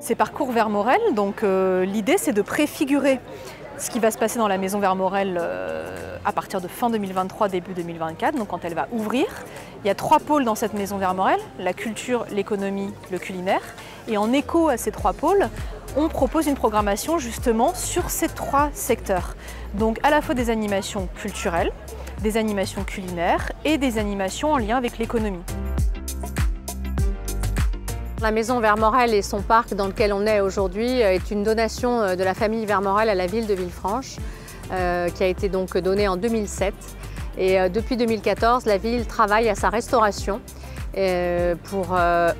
C'est Parcours Vermorel, donc l'idée c'est de préfigurer ce qui va se passer dans la maison Vermorel à partir de fin 2023, début 2024, donc quand elle va ouvrir. Il y a 3 pôles dans cette maison Vermorel, la culture, l'économie, le culinaire. Et en écho à ces 3 pôles, on propose une programmation justement sur ces 3 secteurs. Donc à la fois des animations culturelles, des animations culinaires et des animations en lien avec l'économie. La maison Vermorel et son parc dans lequel on est aujourd'hui est une donation de la famille Vermorel à la ville de Villefranche qui a été donc donnée en 2007. Et depuis 2014, la ville travaille à sa restauration pour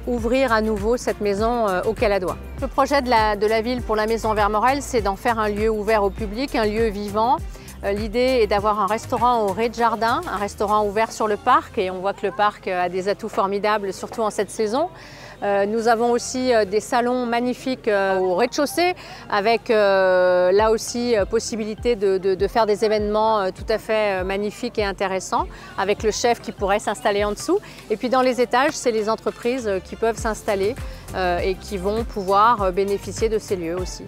ouvrir à nouveau cette maison auquel elle doit. Le projet de la ville pour la maison Vermorel, c'est d'en faire un lieu ouvert au public, un lieu vivant. L'idée est d'avoir un restaurant au rez-de-jardin, un restaurant ouvert sur le parc, et on voit que le parc a des atouts formidables, surtout en cette saison. Nous avons aussi des salons magnifiques au rez-de-chaussée avec là aussi possibilité de faire des événements tout à fait magnifiques et intéressants avec le chef qui pourrait s'installer en dessous. Et puis dans les étages, c'est les entreprises qui peuvent s'installer et qui vont pouvoir bénéficier de ces lieux aussi.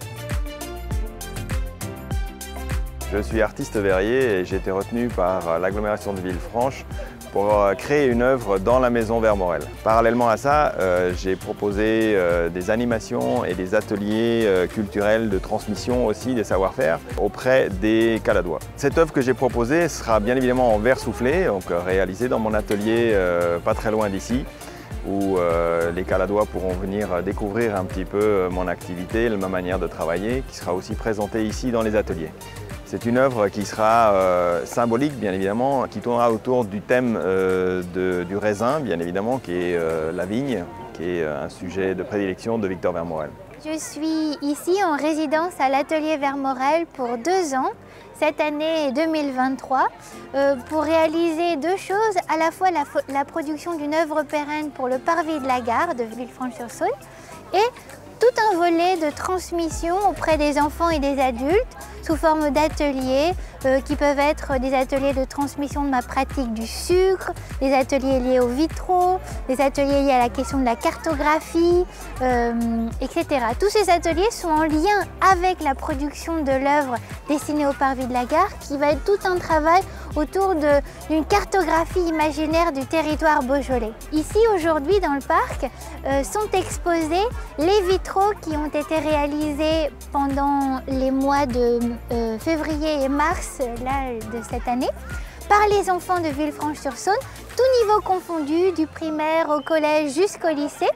Je suis artiste verrier et j'ai été retenu par l'agglomération de Villefranche pour créer une œuvre dans la maison Vermorel. Parallèlement à ça, j'ai proposé des animations et des ateliers culturels de transmission aussi des savoir-faire auprès des Caladois. Cette œuvre que j'ai proposée sera bien évidemment en verre soufflé, donc réalisée dans mon atelier pas très loin d'ici, où les Caladois pourront venir découvrir un petit peu mon activité, ma manière de travailler, qui sera aussi présentée ici dans les ateliers. C'est une œuvre qui sera symbolique, bien évidemment, qui tournera autour du thème du raisin, bien évidemment, qui est la vigne, qui est un sujet de prédilection de Victor Vermorel. Je suis ici en résidence à l'atelier Vermorel pour 2 ans, cette année 2023, pour réaliser 2 choses, à la fois la production d'une œuvre pérenne pour le parvis de la gare de Villefranche-sur-Saône et tout un volet de transmission auprès des enfants et des adultes sous forme d'ateliers qui peuvent être des ateliers de transmission de ma pratique du sucre, des ateliers liés aux vitraux, des ateliers liés à la question de la cartographie, etc. Tous ces ateliers sont en lien avec la production de l'œuvre destinée au parvis de la gare qui va être tout un travail autour d'une cartographie imaginaire du territoire beaujolais. Ici aujourd'hui dans le parc sont exposés les vitraux qui ont été réalisés pendant les mois de février et mars de cette année par les enfants de Villefranche-sur-Saône, tout niveau confondu, du primaire au collège jusqu'au lycée.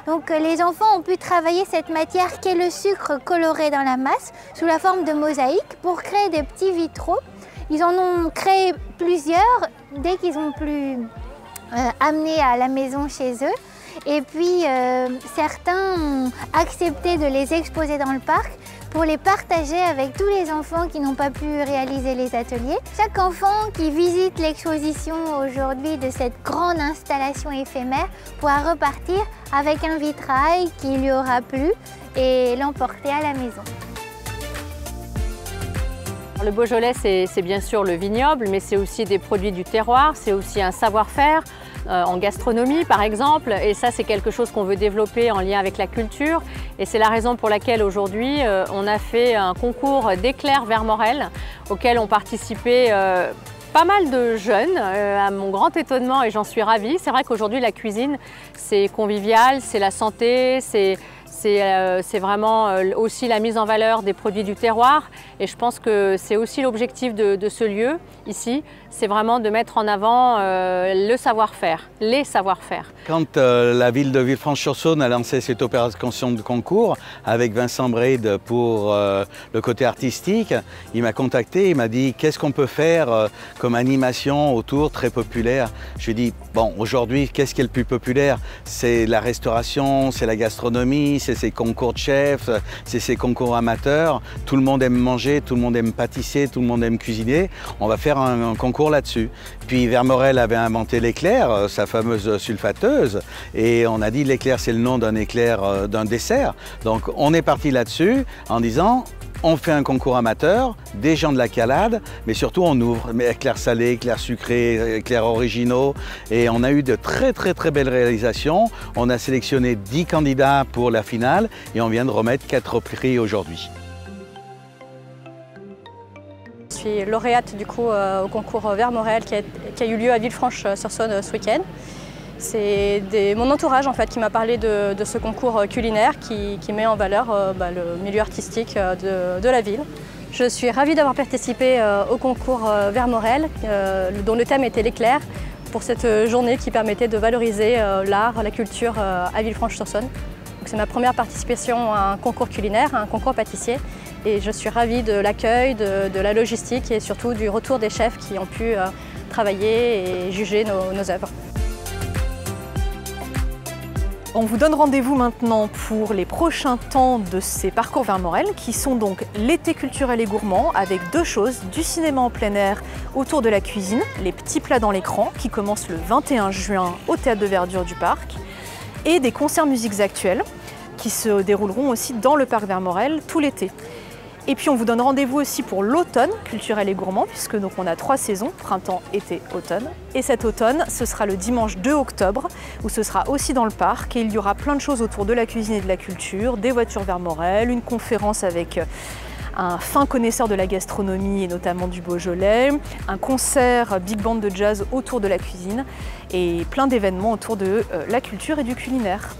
Donc les enfants ont pu travailler cette matière qu'est le sucre coloré dans la masse sous la forme de mosaïques pour créer des petits vitraux. Ils en ont créé plusieurs dès qu'ils ont pu amener à la maison chez eux. Et puis certains ont accepté de les exposer dans le parc pour les partager avec tous les enfants qui n'ont pas pu réaliser les ateliers. Chaque enfant qui visite l'exposition aujourd'hui de cette grande installation éphémère pourra repartir avec un vitrail qui lui aura plu et l'emporter à la maison. Le Beaujolais, c'est bien sûr le vignoble, mais c'est aussi des produits du terroir, c'est aussi un savoir-faire en gastronomie par exemple, et ça c'est quelque chose qu'on veut développer en lien avec la culture, et c'est la raison pour laquelle aujourd'hui on a fait un concours d'éclairs Vermorel auquel ont participé pas mal de jeunes, à mon grand étonnement, et j'en suis ravie. C'est vrai qu'aujourd'hui la cuisine c'est convivial, c'est la santé, c'est vraiment aussi la mise en valeur des produits du terroir, et je pense que c'est aussi l'objectif de ce lieu ici, c'est vraiment de mettre en avant le savoir-faire, les savoir-faire. Quand la ville de Villefranche-sur-Saône a lancé cette opération de concours avec Vincent Bride pour le côté artistique, il m'a contacté, il m'a dit qu'est-ce qu'on peut faire comme animation autour très populaire. Je lui ai dit bon, aujourd'hui qu'est-ce qui est le plus populaire? C'est la restauration, c'est la gastronomie, c'est ces concours de chefs, c'est ces concours amateurs. Tout le monde aime manger, tout le monde aime pâtisser, tout le monde aime cuisiner. On va faire un concours là-dessus. Puis Vermorel avait inventé l'éclair, sa fameuse sulfateuse, et on a dit l'éclair c'est le nom d'un éclair, d'un dessert. Donc on est parti là-dessus en disant On fait un concours amateur, des gens de la Calade, mais surtout on ouvre éclairs salés, éclairs sucrés, éclairs originaux. Et on a eu de très belles réalisations. On a sélectionné 10 candidats pour la finale et on vient de remettre 4 prix aujourd'hui. Je suis lauréate du coup au concours Vermorel qui a eu lieu à Villefranche-sur-Saône ce week-end. C'est mon entourage en fait qui m'a parlé de ce concours culinaire qui met en valeur le milieu artistique de la ville. Je suis ravie d'avoir participé au concours Vermorel dont le thème était l'éclair pour cette journée qui permettait de valoriser l'art, la culture à Villefranche-sur-Saône. C'est ma première participation à un concours culinaire, à un concours pâtissier. Et je suis ravie de l'accueil, de la logistique et surtout du retour des chefs qui ont pu travailler et juger nos œuvres. On vous donne rendez-vous maintenant pour les prochains temps de ces parcours Vermorel qui sont donc l'été culturel et gourmand avec 2 choses, du cinéma en plein air autour de la cuisine, les petits plats dans l'écran qui commencent le 21 juin au Théâtre de Verdure du Parc et des concerts musiques actuelles qui se dérouleront aussi dans le parc Vermorel tout l'été. Et puis on vous donne rendez-vous aussi pour l'automne culturel et gourmand puisque donc on a 3 saisons, printemps, été, automne. Et cet automne, ce sera le dimanche 2 octobre où ce sera aussi dans le parc et il y aura plein de choses autour de la cuisine et de la culture, des voitures Vermorel, une conférence avec un fin connaisseur de la gastronomie et notamment du Beaujolais, un concert big band de jazz autour de la cuisine et plein d'événements autour de la culture et du culinaire.